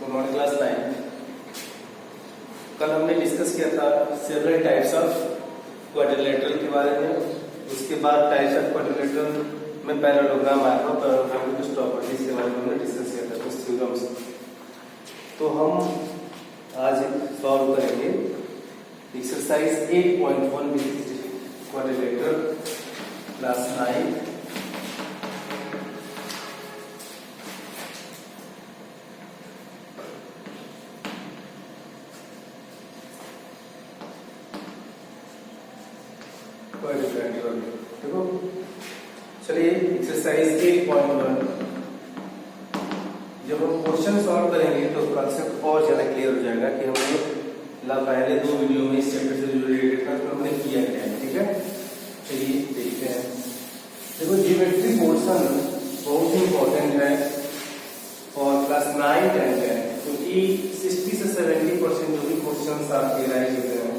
Good morning class 9। कल हमने discuss किया था सेवरल टाइप्स ऑफ क्वाड्रिलेटरल के बारे में। उसके बाद टाइप्स ऑफ क्वाड्रिलेटरल में पैरेललोग्राम आया था, पैरेललोग्राम की कुछ प्रॉपर्टीज के बारे में हमने डिस्कस किया था, कुछ थ्योरम्स। तो हम आज सॉल्व करेंगे एक्सरसाइज 8.1 विद क्वाड्रिलेटरल क्लास 9। देखो चलिए एक्सरसाइज 8.1 जब हम क्वेश्चन सॉल्व करेंगे तो कॉन्सेप्ट और ज्यादा क्लियर हो जाएगा कि हमने पहले दो वीडियो में इस चैप्टर से जो रिलेटेड था तो हमने किया क्या है। ठीक है, चलिए देखते हैं। देखो ज्योमेट्री पोर्शन बहुत ही इंपॉर्टेंट है और क्लास 9 10 है, क्योंकि 60 से 70% जो भी क्वेश्चन आपके राइज होते हैं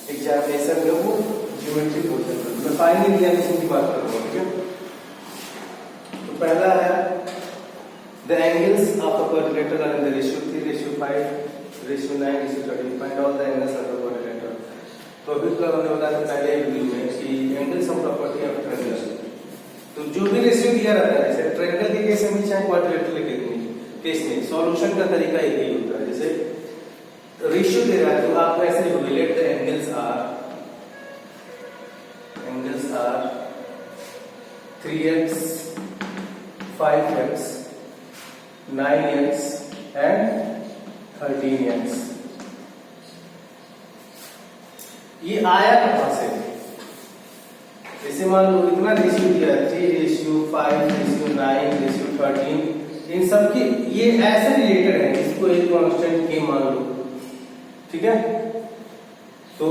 एग्जामिनेशन में वो ज्योमेट्री पोर्शन है। मैं फाइनल एग्जामिनेशन की बात करूंगा। ठीक है, तो पहला है the angles of a quadrilateral are in the ratio 3:5 :9 :13 find all the angles of the quadrilateral. तो अभी तो हमने बताया पहले वीडियो में कि angles of property of triangle, तो जो भी रेशियो दिया रहता है जैसे ट्रायंगल के केस में चाहे क्वाड्रिलेटरल के केस में सॉल्यूशन का तरीका एक ही होता है। जैसे रेशियो दे रहा है तो आप ऐसे लिखोगे let the angles are 3x 5x 9x and 13x। ये आया कहां से? जैसे मान लो इतना रेशियो दिया है 3:5:9:13, इन सब की ये ऐसे रिलेटेड है, इसको एक कांस्टेंट के मान लो। ठीक है, तो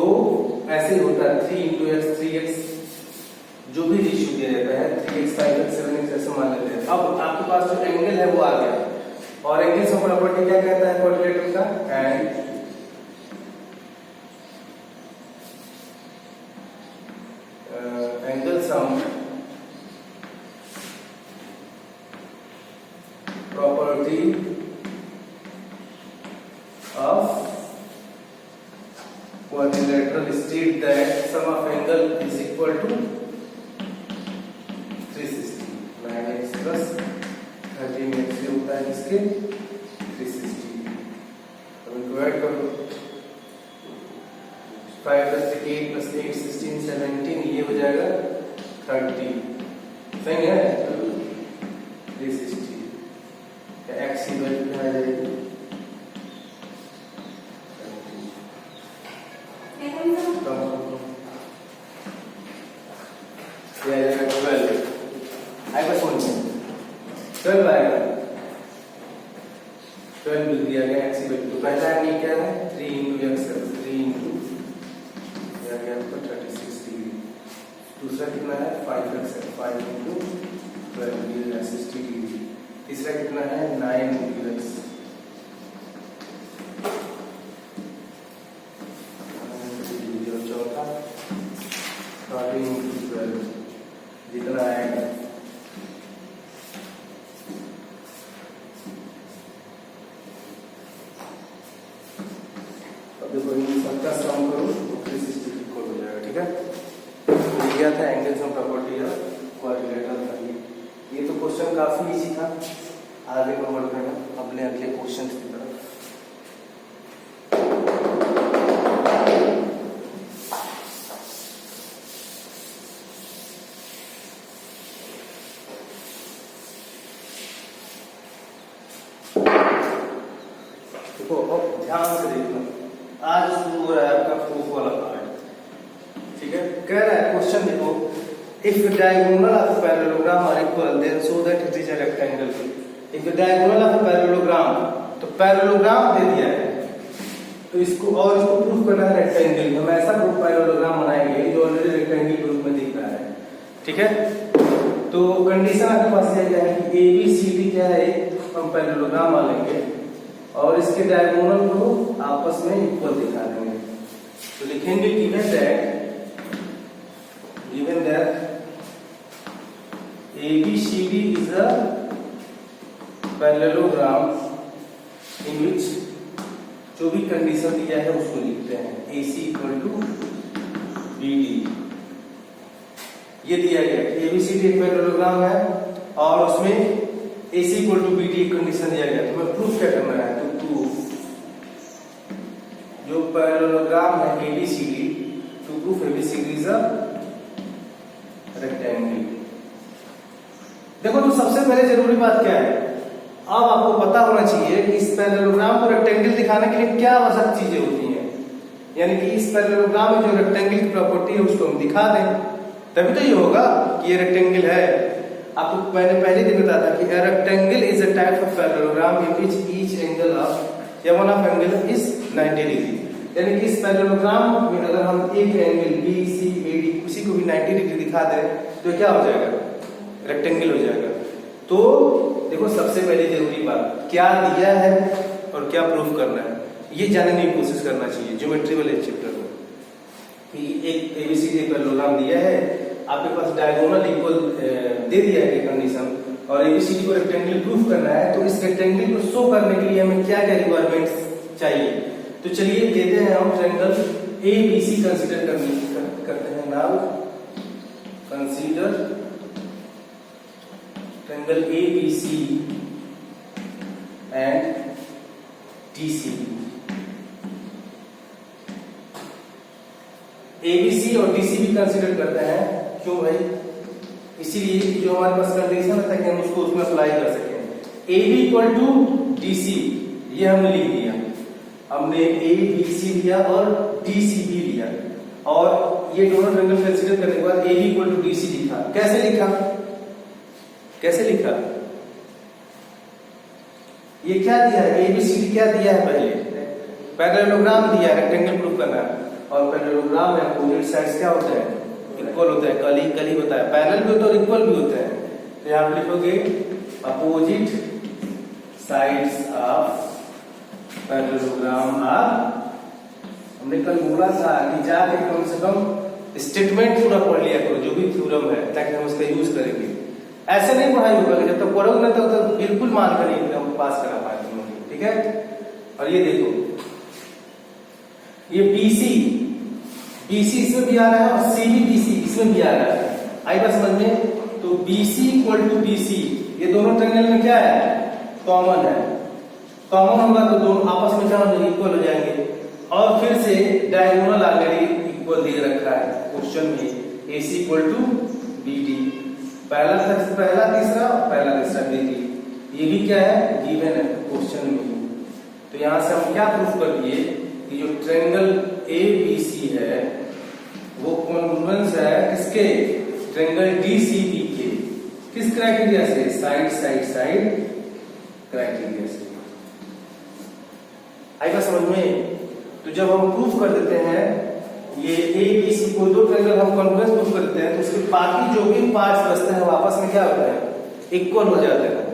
ऐसे ही होता है 3 × 3x जो भी रेशियो दिया जाता है 3x 5x 7x ऐसे मान लेते हैं। अब आपके पास जो एंगल है वो आ गया और एंगल्स ऑफ प्रॉपर्टी क्या कहता है क्वाड्रिलेटरल का? Angle sum property of quadrilateral state that sum of angle is equal to 360। 9x plus 13x से होता है इसके 360। अब इनको ऐड करो 5 plus 8 plus 8 16 17, ये हो जाएगा 30। सही है, 360 x की वैल्यू क्या आ जाएगी? दिया गया x की वैल्यू। तो पहला एंगल क्या है 3 × x 3 दिया गया आपको 36 डिग्री। दूसरा कितना है 5x 5 × 12 60 डिग्री। तीसरा कितना है 9 × x और चौथा 13 × 12 जितना आएगा। देखो इन सबका सम करो तो 360 इक्वल हो जाएगा। ठीक है, तो दिया था angles of property of quadrilateral का। ये तो क्वेश्चन काफी इजी था। आगे को बढ़ते हैं अपने अगले क्वेश्चन की तरफ। देखो अब ध्यान से देखना, आज शुरू हो रहा है आपका प्रूफ वाला पार्ट। ठीक है, कह रहा है क्वेश्चन देखो, if diagonal of parallelogram are equal then show that it is a rectangle. If diagonal of parallelogram, तो पैरेललोग्राम दे दिया है तो इसको प्रूफ करना है रेक्टेंगल। हम ऐसा प्रूफ पैरेललोग्राम बनाएंगे जो ऑलरेडी रेक्टेंगल के रूप में दिख रहा है। ठीक है, तो कंडीशन आपके पास क्या है कि ABCD क्या है, हम पैरेललोग्राम मान लेंगे और इसके डायगोनल को आपस में इक्वल दिखा देंगे। तो लिखेंगे given that ABCD is a parallelogram इन विच जो भी कंडीशन दिया है उसको लिखते हैं। AC इक्वल टू BD, ये दिया गया कि ABCD एक पैरेललोग्राम है और उसमें AC इक्वल टू BD एक कंडीशन दिया गया। तो मैं प्रूफ क्या करना है, तो प्रूफ जो पैरेललोग्राम है ABCD, to proof ABCD is a rectangle. देखो तो सबसे पहले जरूरी बात क्या है, अब आपको पता होना चाहिए कि इस पैरेललोग्राम को रेक्टेंगल दिखाने के लिए क्या आवश्यक चीजें होती हैं, यानी कि इस पैरेललोग्राम में जो रेक्टेंगल की प्रॉपर्टी है उसको हम दिखा दें, तभी तो ये होगा कि ये रेक्टेंगल है। आपको मैंने पहले दिन बताया था कि rectangle is a type of parallelogram in which each angle of या one of angle is 90 degree, यानी कि इस पैरेललोग्राम में अगर हम एक एंगल BCAD उसी को भी 90 डिग्री दिखा दें तो क्या हो जाएगा, रेक्टेंगल हो जाएगा। तो देखो सबसे पहले जरूरी बात क्या दिया है और क्या प्रूफ करना है, ये जानने की कोशिश करना चाहिए ज्योमेट्री वाले चैप्टर में। कि एक ABCD पैरेललोग्राम दिया है, आपके पास डायगोनल इक्वल दे दिया है कंडीशन, और ABCD को रेक्टेंगल प्रूफ करना है, तो इस रेक्टेंगल को शो करने के लिए हमें क्या क्या रिक्वायरमेंट्स चाहिए। तो चलिए लेते हैं हम ट्रायंगल ABC कंसीडर करते हैं। Now consider triangle ABC and DCB। ABC और DCB कंसीडर करते हैं, क्यों भाई, इसीलिए कि जो हमारे पास कंडीशन है ताकि हम उसको उसमें अप्लाई कर सकें। AB इक्वल टू DC ये हमने लिख दिया, हमने ABC लिया और DCB लिया, और ये दोनों ट्रायंगल कंसीडर करने के बाद AB इक्वल टू DC लिखा। कैसे लिखा, कैसे लिखा, ये क्या दिया है, ABCD क्या दिया है, पहले पैरेललोग्राम दिया है, रेक्टेंगल प्रूफ करना है, और पैरेललोग्राम में अपोजिट साइड्स क्या होता है, इक्वल होता है, कल ही होता है, पैरेलल भी होता है और इक्वल भी होता है। तो यहां पे लिखोगे opposite sides of parallelogram are, हमने कल बोला था कि जाके कम से कम स्टेटमेंट पूरा पढ़ लिया करो जो भी थ्योरम है, ताकि हम उसका यूज करेंगे। ऐसे नहीं पढ़ाई होगा, जब तक पढ़ोगे ना तब तक बिल्कुल मान कर नहीं पास करा पाए तुम लोग, ठीक है। और ये देखो ये BC इसमें भी आ रहा है और CBDC इसमें भी आ रहा है, आई बात समझ में। तो BC इक्वल टू BC ये दोनों ट्रायंगल में क्या है, कॉमन है, कॉमन होगा तो दोनों आपस में क्या हो जाएंगे, इक्वल हो जाएंगे। और फिर से डायगोनल ऑलरेडी इक्वल दे रखा है क्वेश्चन में, AC इक्वल टू BD, पहला तीसरा BD, ये भी क्या है, गिवन है क्वेश्चन में। तो यहां से हम क्या प्रूफ कर दिए कि जो ट्रायंगल ABC है वो कॉन्ग्रुएंस है किसके, ट्रायंगल DCB के, किस क्राइटेरिया से, साइड क्राइटेरिया से। आएगा समझ में। तो जब हम प्रूफ कर देते हैं ये ABC को, दो ट्रायंगल हम कॉन्ग्रुएंस प्रूफ कर देते हैं, तो उसके बाकी जो भी पार्ट्स बचते हैं वो आपस में क्या होता है, इक्वल हो जाते हैं।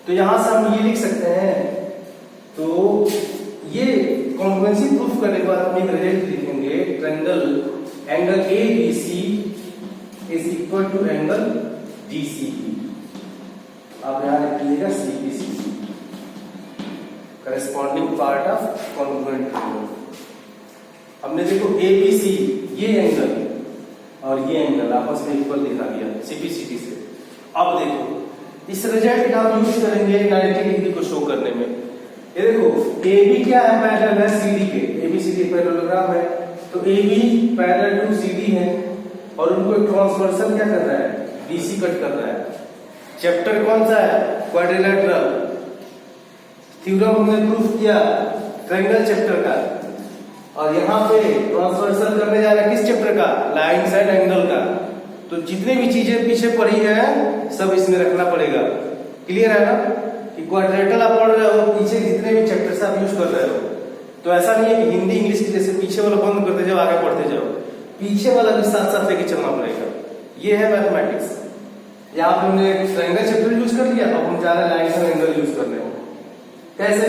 तो यहां से हम ये लिख सकते हैं, तो ये कॉन्ग्रुएंसी प्रूफ करने के बाद हम एक रिजल्ट लिखेंगे, triangle angle ABC is equal to angle DCB। अब यहां लिख लीजिएगा CBCD, corresponding part of congruent triangle. हमने देखो ABC ये एंगल और ये एंगल आपस में इक्वल दिखा दिया CBCD से। अब देखो इस रिजल्ट का हम यूज करेंगे 90 डिग्री को शो करने में। ये देखो AB क्या है, पैरेलल है CD के, ABCD पैरेललोग्राम है, तो AB पैरेलल टू CD है और उनको ट्रांसवर्सल क्या कर रहा है, BC कट कर रहा है। चैप्टर कौन सा है, क्वाड्रिलेटरल। थ्योरम हमने प्रूफ किया ट्रायंगल चैप्टर का, और यहाँ पे ट्रांसवर्सल करने जा रहा है किस चैप्टर का, लाइन साइड एंगल का। तो जितने भी चीजें पीछे पढ़ी है सब इसमें रखना पड़ेगा, क्लियर है ना। कि क्वाड्रिलेटरल आप पढ़ रहे हो, पीछे जितने भी चैप्टर से आप यूज कर रहे हो, तो ऐसा नहीं है कि हिंदी इंग्लिश की जैसे पीछे वाला बंद करते जाओ आगे पढ़ते जाओ, पीछे वाला भी साथ साथ लेके चलना पड़ेगा। ये है मैथमेटिक्स। यहाँ पे हमने ट्रायंगल चैप्टर यूज कर लिया, अब हम जा रहे हैं लाइन साइड एंगल यूज करने में। कैसे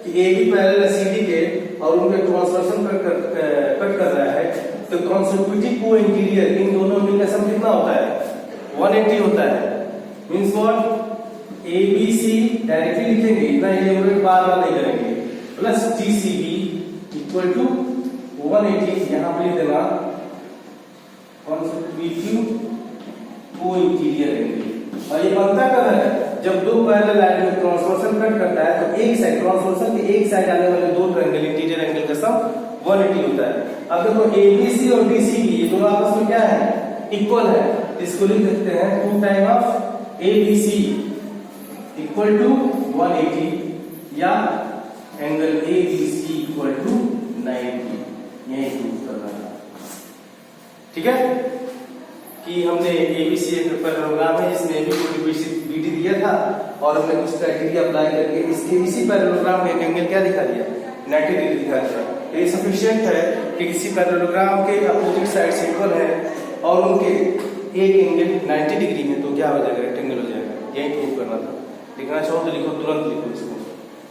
कि AB पैरेलल है CD के और उनके ट्रांसवर्सल कट कर रहा है, तो कॉन्सेक्यूटिव को इंटीरियर इन दोनों में का सम कितना होता है, 180 होता है। मींस व्हाट, ABC डायरेक्टली लिखेंगे, इतना एलिमिनेट बार बार नहीं करेंगे, प्लस GCB इक्वल टू 180, यहां पे लिख देना कौन सा PQ को इंटीरियर एंगल। और ये बनता कब है, जब दो पैरेलल लाइन में ट्रांसवर्सल कट करता है तो एक साइड ट्रांसवर्सल के एक साइड आने वाले दो ट्रायंगल इंटीरियर एंगल का सम 180 होता है। अब देखो ABC और DCB ये दोनों आपस में क्या है, इक्वल है, इसको लिख देते हैं 2 time of ABC equal to 180 या एंगल ABC इक्वल टू 90, यही प्रूव करना है। ठीक है कि हमने ABC एक पैरेललोग्राम है जिसमें BD दिया था और हमने कुछ क्राइटेरिया अप्लाई करके इसके इसी पैरेललोग्राम में एक एंगल क्या दिखा दिया, 90 डिग्री दिखा दिया। ये सफिशिएंट है कि किसी पैरेललोग्राम के अपोजिट साइड्स इक्वल है और उनके एक एंगल 90 डिग्री है तो क्या हो जाएगा, रेक्टेंगल हो जाएगा। यही प्रूव करना था। लिखना चाहो तो लिखो, तुरंत लिखो इसको,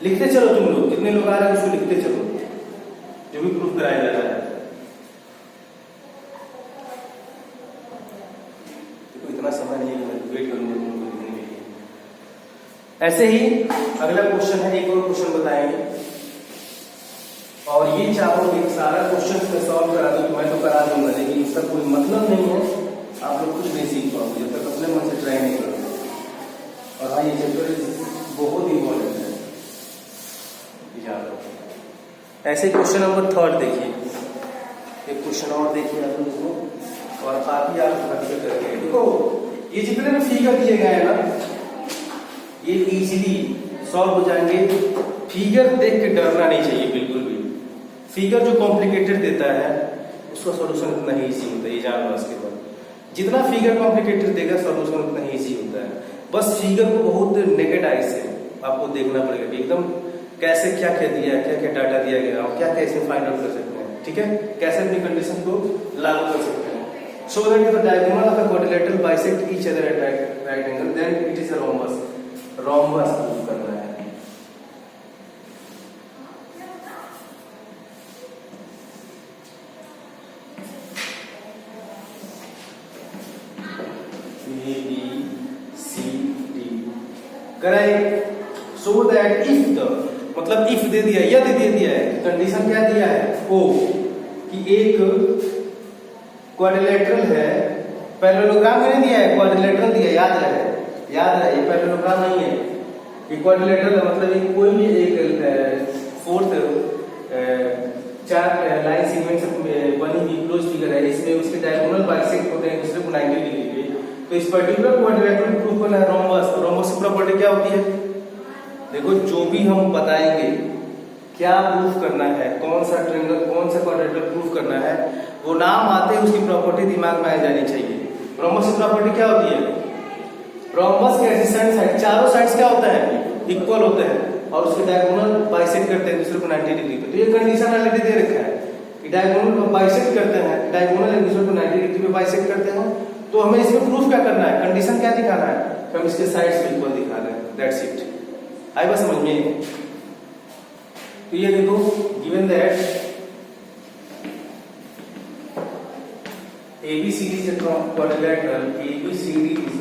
लिखते चलो तुम लोग, कितने लोग आ रहे हैं उसको लिखते चलो, जो भी प्रूफ कराया जा रहा है। देखो इतना समय नहीं है, वेट करूंगा तुम लोग लिखने के लिए। ऐसे ही अगला क्वेश्चन है, एक और क्वेश्चन बताएंगे और ये चाहो कि सारा क्वेश्चन में सॉल्व करा दो तो मैं तो करा दूंगा, लेकिन इसका कोई मतलब नहीं है, आप लोग कुछ नहीं सीख पाओगे जब तक अपने मन से ट्राई नहीं करोगे। और हाँ, ये चैप्टर बहुत इंपॉर्टेंट है, याद रखो। ऐसे क्वेश्चन नंबर 3 देखिए, एक क्वेश्चन और देखिए आप लोग इसको और काफी आप हद करके देखो, ये जितने भी फिगर दिए गए हैं ना ये इजीली सॉल्व हो जाएंगे। फिगर देख के डरना नहीं चाहिए बिल्कुल भी, फिगर जो कॉम्प्लिकेटेड देता है उसका सॉल्यूशन उतना ही इजी होता है, ये जान लो। इसके बाद जितना फिगर कॉम्प्लिकेटेड देगा सॉल्यूशन उतना ही इजी होता है। बस फिगर को बहुत नेकेड आई से आपको देखना पड़ेगा कि एकदम कैसे क्या क्या दिया है, क्या क्या डाटा दिया गया और क्या कैसे फाइंड आउट कर सकते हैं। ठीक है, कैसे अपनी कंडीशन को लागू कर सकते हैं। So that the diagonal of a quadrilateral bisect each other at right angle then it is a rhombus. Rhombus prove करना है। Correct. So that if the, मतलब इफ दे दिया, यदि दे दिया है, कंडीशन क्या दिया है, ओ कि एक क्वाड्रिलेटरल है, पैरेललोग्राम नहीं दिया है, क्वाड्रिलेटरल दिया, याद रहे, ये पैरेललोग्राम नहीं है, ये क्वाड्रिलेटरल मतलब एक कोई भी एक फोर्थ 4 लाइन सीक्वेंस से बनी हुई क्लोज फिगर है, इसमें उसके डायगोनल बाइसेक्ट होते हैं दूसरे को 90 डिग्री पे। तो इस पर्टिकुलर क्वाड्रिलेटरल प्रूफ करना है रोम्बस। तो रोम्बस की प्रॉपर्टी क्या होती है, देखो जो भी हम बताएंगे क्या प्रूफ करना है, कौन सा ट्रायंगल कौन सा क्वाड्रिलेटरल प्रूफ करना है, वो नाम आते ही उसकी प्रॉपर्टी दिमाग में आ जानी चाहिए। रोम्बस की प्रॉपर्टी क्या होती है, रोम्बस के एडजेसेंट साइड चारों साइड्स क्या होता है, इक्वल होते हैं और उसके डायगोनल बाइसेक्ट करते हैं दूसरे को 90 डिग्री पे। तो ये कंडीशन ऑलरेडी दे रखा है कि डायगोनल को बाइसेक्ट करते हैं, डायगोनल एक दूसरे को 90 डिग्री पे बाइसेक्ट करते हैं। तो हमें इसमें प्रूफ क्या करना है, कंडीशन क्या दिखाना है, हम इसके साइड्स इक्वल दिखा रहे हैं, दैट्स इट। आई बस समझ में। तो ये देखो given that ABCD is a quadrilateral, ABCD is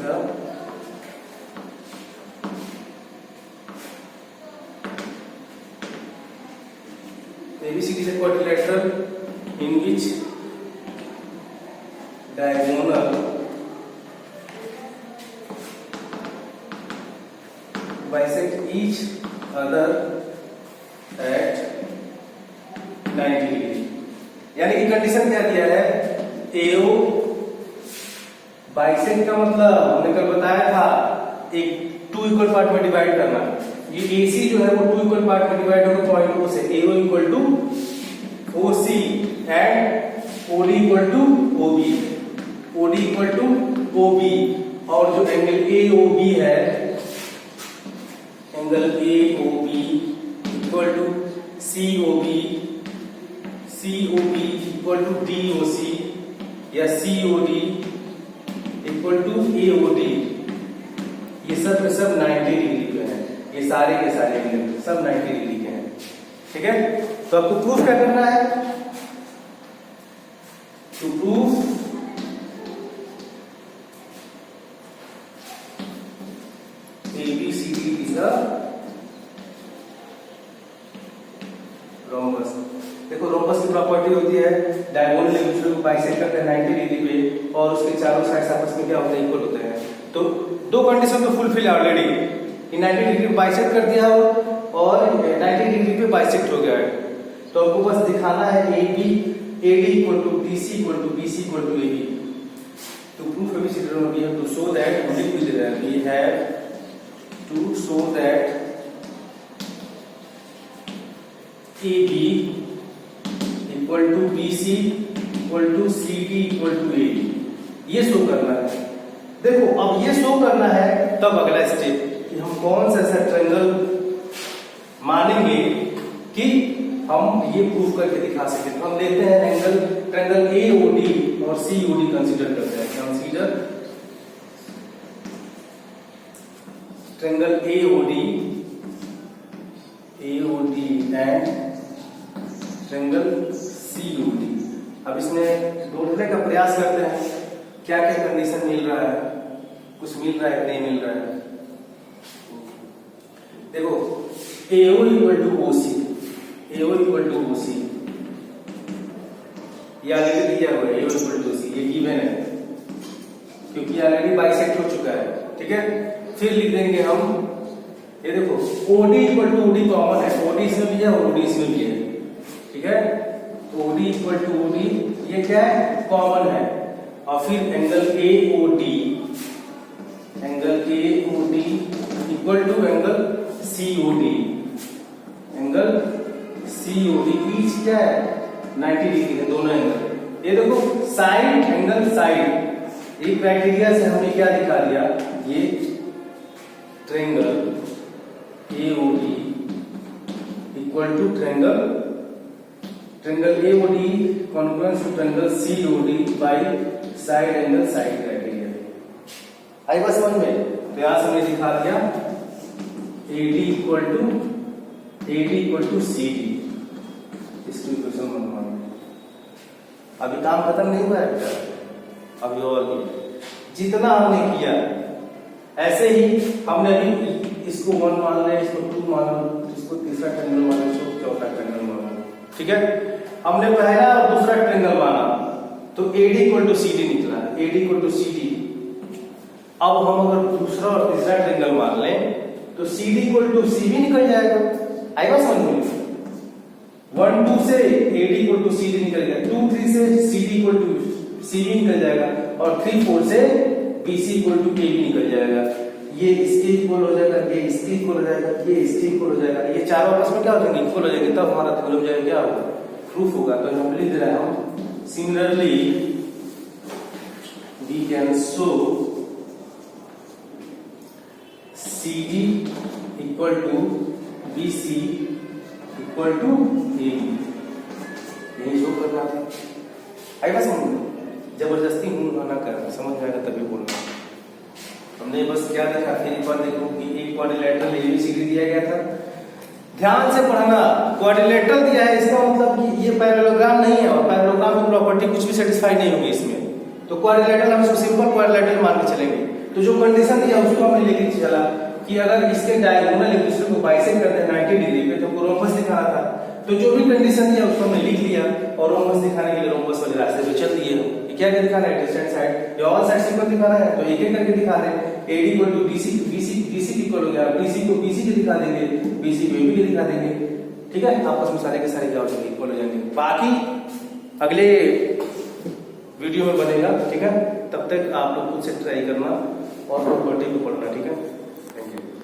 a quadrilateral in which diagonal bisect each other at 90 degree. यानी कि कंडीशन क्या दिया है, AO बाइसेक्ट का मतलब हमने कल बताया था एक 2 इक्वल पार्ट में डिवाइड करना। ये AC जो है वो 2 इक्वल पार्ट में डिवाइड होगा पॉइंट O से। AO equal to OC and OD equal to OB, OD equal to OB। और जो एंगल AOB है, angle AOB equal to COB, COB equal to DOC या COD इक्वल टू AOD। ये सब 90 degree पे है, ये सारे के सारे एंगल सब 90 डिग्री के हैं। ठीक है, तो आपको प्रूफ क्या करना है, to proof ABCD CD is a rhombus. देखो रोम्बस की प्रॉपर्टी होती है डायगोनल एक दूसरे को बाइसेक्ट करते हैं 90 डिग्री पे और उसके चारों साइड्स आपस में क्या होते हैं, इक्वल होते हैं। तो दो कंडीशन तो फुलफिल है ऑलरेडी कि 90 डिग्री पे बाइसेक्ट कर दिया और 90 डिग्री पे बाइसेक्ट हो गया है। तो आपको बस दिखाना है AB AD equal to DC equal to BC equal to AB। To prove ABCD we have to show that we have to show that AB equal to BC equal to CD equal to AD, ये show करना है। देखो अब ये show करना है तब अगला स्टेप कि हम कौन सा ऐसा ट्रायंगल मानेंगे कि हम ये प्रूव करके दिखा सके। तो हम लेते हैं एंगल ट्रायंगल AOD और COD कंसीडर करते हैं। Consider triangle AOD and triangle COD। अब इसमें ढूंढने का प्रयास करते हैं क्या क्या कंडीशन मिल रहा है, कुछ मिल रहा है कि नहीं मिल रहा है। देखो AO equal to OC, AO equal to OC ये ऑलरेडी दिया हुआ है। AO इक्वल टू OC ये गिवन है क्योंकि ऑलरेडी बाइसेक्ट हो चुका है, ठीक है। फिर लिख देंगे हम, ये देखो OD equal to OD common है, OD इसमें भी है और OD इसमें भी है, ठीक है। OD इक्वल टू OD ये क्या है, कॉमन है। और फिर angle AOD equal to angle COD, angle COD each क्या है 90 डिग्री है दोनों एंगल। ये देखो साइड एंगल साइड, ये क्राइटेरिया से हमने क्या दिखा दिया, ये triangle AOD equal to triangle AOD congruence to triangle COD by side angle side criteria. आई बात समझ में? तो यहां से हमने दिखा दिया AD इक्वल टू CD, इसकी इक्वेशन बनवाना। अभी काम खत्म नहीं हुआ है बेटा, अभी और भी जितना हमने किया ऐसे ही हमने अभी इसको 1 मान लिया, इसको 2 मान लो, इसको तीसरा ट्रायंगल माना, इसको चौथा ट्रायंगल माना, ठीक है। हमने पहला और दूसरा ट्रायंगल माना तो AD इक्वल टू CD निकला, AD इक्वल टू CD। अब हम अगर दूसरा और तीसरा ट्रायंगल मान लें तो CD इक्वल टू CB निकल जाएगा। आएगा समझ में? 1 2 से AD इक्वल टू CD निकल जाएगा, 2 3 से CD इक्वल टू CB निकल जाएगा और 3 4 से BC इक्वल टू AB निकल जाएगा। ये इसके इक्वल हो जाएगा, ये इसके इक्वल हो जाएगा, ये इसके इक्वल हो जाएगा, ये चारों आपस में क्या हो जाएंगे, इक्वल हो जाएंगे, तब हमारा थ्योरम हो जाएगा क्या होगा, प्रूफ होगा। तो हम लिख रहे हैं similarly we can show CD equal to BC equal to AB, यही शो करना है। आएगा समझ में? जबरदस्ती हूं ना कर, समझ में आएगा तभी बोलना। हमने बस क्या देखा, फिर एक बार देखो कि एक क्वाड्रिलेटरल ABCD दिया गया था। ध्यान से पढ़ना, क्वाड्रिलेटरल दिया है इसका मतलब कि ये पैरेललोग्राम नहीं है और पैरेललोग्राम की प्रॉपर्टी कुछ भी सेटिस्फाई नहीं होगी इसमें। तो क्वाड्रिलेटरल हम इसको सिंपल क्वाड्रिलेटरल मान के चलेंगे। तो जो कंडीशन दिया उसको हमने लेके चला कि अगर इसके डायगोनल एक दूसरे को बाइसेक्ट करते हैं 90 डिग्री पे तो रोम्बस दिखाना था। तो जो भी कंडीशन दिया उसको हमने लिख लिया और रोम्बस दिखाने के लिए रोम्बस वाले रास्ते पे चल दिए हम। क्या क्या दिखाना है, डिस्टेंट साइड या ऑल साइड इक्वल दिखाना है तो एक एक करके दिखा दें। AD equal to BC equal हो गया, BC को BC के दिखा देंगे, BC को AB के दिखा देंगे, ठीक है। आपस में सारे के सारे क्या हो जाएंगे, इक्वल हो जाएंगे। बाकी अगले वीडियो में बनेगा, ठीक है। तब तक आप लोग खुद से ट्राई करना और प्रॉपर्टी को पढ़ना, ठीक है।